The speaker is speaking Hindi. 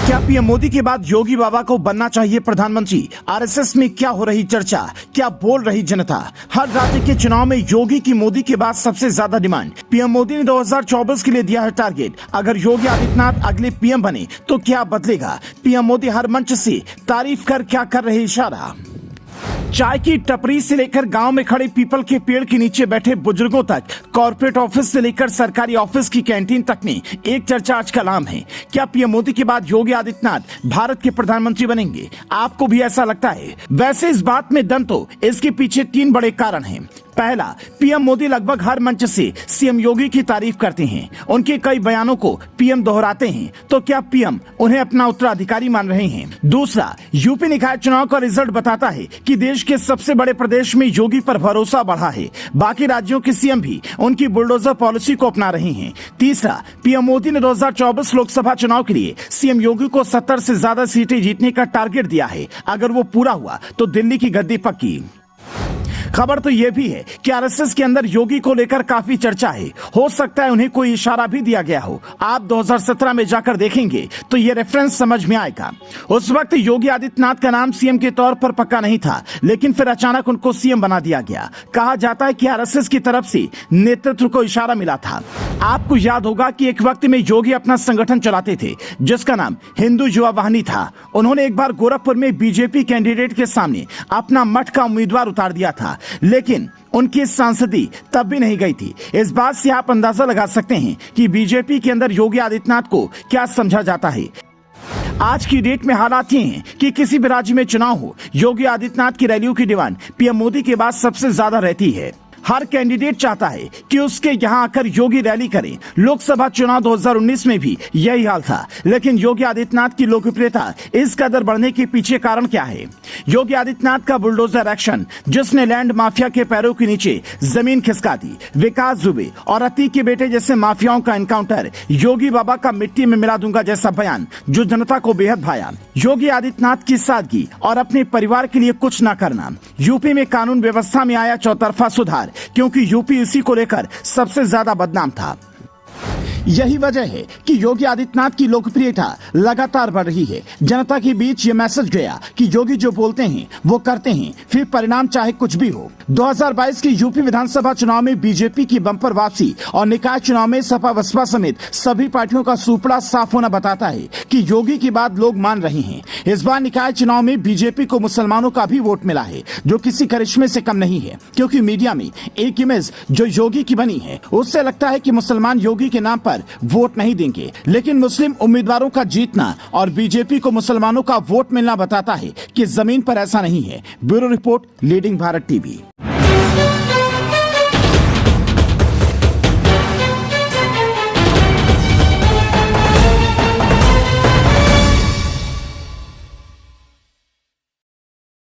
क्या पीएम मोदी के बाद योगी बाबा को बनना चाहिए प्रधानमंत्री? आरएसएस में क्या हो रही चर्चा, क्या बोल रही जनता? हर राज्य के चुनाव में योगी की मोदी के बाद सबसे ज्यादा डिमांड। पीएम मोदी ने 2024 के लिए दिया है टारगेट। अगर योगी आदित्यनाथ अगले पीएम बने तो क्या बदलेगा? पीएम मोदी हर मंच से तारीफ कर क्या कर रहे इशारा? चाय की टपरी से लेकर गांव में खड़े पीपल के पेड़ के नीचे बैठे बुजुर्गों तक, कॉर्पोरेट ऑफिस से लेकर सरकारी ऑफिस की कैंटीन तक में एक चर्चा आज का नाम है। क्या पीएम मोदी के बाद योगी आदित्यनाथ भारत के प्रधानमंत्री बनेंगे? आपको भी ऐसा लगता है? वैसे इस बात में दम तो इसके पीछे 3 बड़े कारण हैं। पहला, पीएम मोदी लगभग हर मंच से सीएम योगी की तारीफ करते हैं। उनके कई बयानों को पीएम दोहराते हैं, तो क्या पीएम उन्हें अपना उत्तराधिकारी मान रहे हैं? दूसरा, यूपी निकाय चुनाव का रिजल्ट बताता है कि देश के सबसे बड़े प्रदेश में योगी पर भरोसा बढ़ा है। बाकी राज्यों के सीएम भी उनकी बुलडोजर पॉलिसी को अपना रहे हैं। तीसरा, पीएम मोदी ने 2024 लोकसभा चुनाव के लिए सीएम योगी को 70 से ज्यादा सीटें जीतने का टारगेट दिया है। अगर वो पूरा हुआ तो दिल्ली की गद्दी पक्की। खबर तो यह भी है कि आरएसएस के अंदर योगी को लेकर काफी चर्चा है। हो सकता है उन्हें कोई इशारा भी दिया गया हो। आप 2017 में जाकर देखेंगे तो ये रेफरेंस समझ में आएगा। उस वक्त योगी आदित्यनाथ का नाम सीएम के तौर पर पक्का नहीं था, लेकिन फिर अचानक उनको सीएम बना दिया गया। कहा जाता है कि आरएसएस की तरफ से नेतृत्व को इशारा मिला था। आपको याद होगा कि एक वक्त में योगी अपना संगठन चलाते थे जिसका नाम हिंदू युवा वाहिनी था। उन्होंने एक बार गोरखपुर में बीजेपी कैंडिडेट के सामने अपना मठ का उम्मीदवार उतार दिया था, लेकिन उनकी सांसदी तब भी नहीं गई थी। इस बात से आप अंदाजा लगा सकते हैं कि बीजेपी के अंदर योगी आदित्यनाथ को क्या समझा जाता है। आज की डेट में हालात ये हैं कि किसी भी राज्य में चुनाव हो, योगी आदित्यनाथ की रैलियों की डिमांड पीएम मोदी के बाद सबसे ज्यादा रहती है। हर कैंडिडेट चाहता है कि उसके यहां आकर योगी रैली करें। लोकसभा चुनाव 2019 में भी यही हाल था, लेकिन योगी आदित्यनाथ की लोकप्रियता इस कदर बढ़ने के पीछे कारण क्या है? योगी आदित्यनाथ का बुलडोजर एक्शन, जिसने लैंड माफिया के पैरों के नीचे जमीन खिसका दी, विकास दुबे और अतीक के बेटे जैसे माफियाओं का एनकाउंटर, योगी बाबा का मिट्टी में मिला दूंगा जैसा बयान जो जनता को बेहद भाया, योगी आदित्यनाथ की सादगी और अपने परिवार के लिए कुछ न करना, यूपी में कानून व्यवस्था में आया चौतरफा सुधार, क्योंकि यूपी इसी को लेकर सबसे ज्यादा बदनाम था। यही वजह है कि योगी आदित्यनाथ की लोकप्रियता लगातार बढ़ रही है। जनता के बीच ये मैसेज गया कि योगी जो बोलते हैं वो करते हैं, फिर परिणाम चाहे कुछ भी हो। 2022 के यूपी विधानसभा चुनाव में बीजेपी की बंपर वापसी और निकाय चुनाव में सपा बसपा समेत सभी पार्टियों का सुपड़ा साफ होना बताता है कि योगी की बात लोग मान रहे हैं। इस बार निकाय चुनाव में बीजेपी को मुसलमानों का भी वोट मिला है, जो किसी करिश्मे से कम नहीं है, क्योंकि मीडिया में एक इमेज जो योगी की बनी है उससे लगता है कि मुसलमान योगी के नाम पर वोट नहीं देंगे, लेकिन मुस्लिम उम्मीदवारों का जीतना और बीजेपी को मुसलमानों का वोट मिलना बताता है कि जमीन पर ऐसा नहीं है। Bureau report, leading Bharat TV.